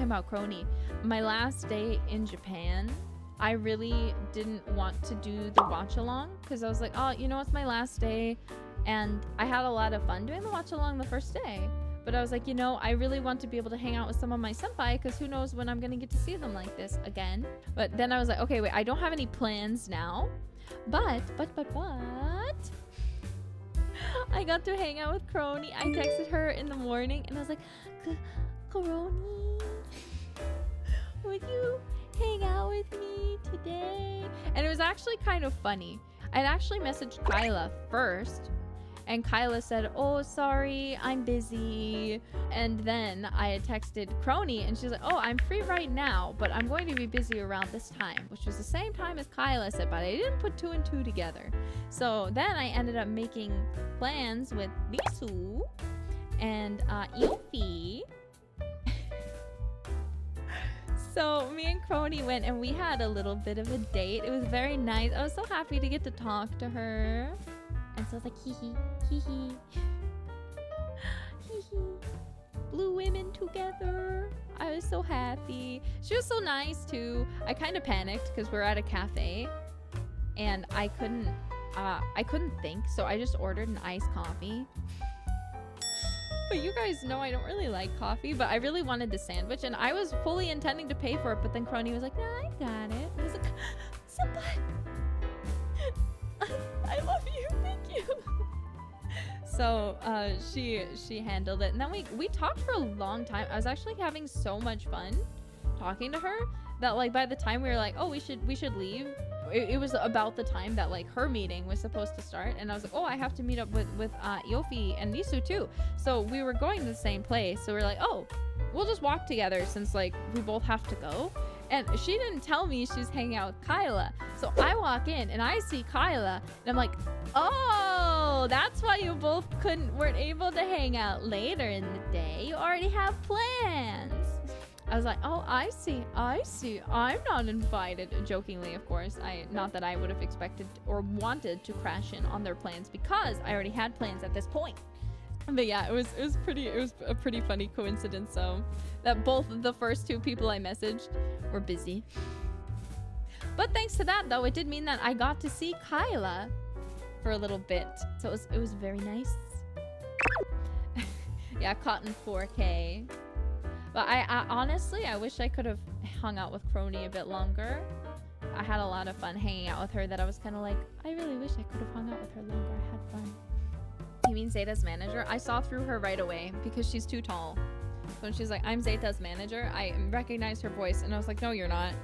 talking about Kronii. My last day in Japan, I really didn't want to do the watch along because I was like, oh, you know, it's my last day, and I had a lot of fun doing the watch along the first day. But I was like, you know, I really want to be able to hang out with some of my senpai because who knows when I'm gonna get to see them like this again. But then I was like, okay, wait, I don't have any plans now. But I got to hang out with Kronii. I texted her in the morning and I was like, Kronii, would you hang out with me today? And it was actually kind of funny. I'd actually messaged Kaela first, and Kaela said, oh, sorry, I'm busy. And then I had texted Kronii and she's like, oh, I'm free right now, but I'm going to be busy around this time, which was the same time as Kaela said, but I didn't put 2 and 2 together. So then I ended up making plans with Bisu and Yofi. So me and Kronii went and we had a little bit of a date. It was very nice. I was so happy to get to talk to her. And so I was like, hee hee, hee hee. Hee hee. Blue women together. I was so happy. She was so nice too. I kind of panicked because we're at a cafe and I couldn't think, so I just ordered an iced coffee. But you guys know I don't really like coffee, but I really wanted the sandwich and I was fully intending to pay for it, but then Kronii was like, no, I got it. I was like, senpai, I love you, thank you. So she handled it, and then we talked for a long time. I was actually having so much fun talking to her that like by the time we were like, oh, we should leave, it was about the time that like her meeting was supposed to start, and I was like, oh, I have to meet up with Yofi and Nisu too. So we were going to the same place, so we're like, oh, we'll just walk together since like we both have to go. And she didn't tell me she's hanging out with Kaela. So I walk in and I see Kaela and I'm like, oh, that's why you both weren't able to hang out later in the day. You already have plans. I was like, oh, I see. I'm not invited. Jokingly, of course. Not that I would have expected or wanted to crash in on their plans because I already had plans at this point. But yeah, it was a pretty funny coincidence. So that both of the first 2 people I messaged were busy. But thanks to that, though, it did mean that I got to see Kaela for a little bit. So it was very nice. Yeah, caught in 4K. But I honestly, I wish I could have hung out with Kronii a bit longer. I had a lot of fun hanging out with her that I was kind of like, I really wish I could have hung out with her longer. I had fun. You mean Zeta's manager? I saw through her right away because she's too tall. So when she's like, I'm Zeta's manager, I recognized her voice and I was like, no, you're not.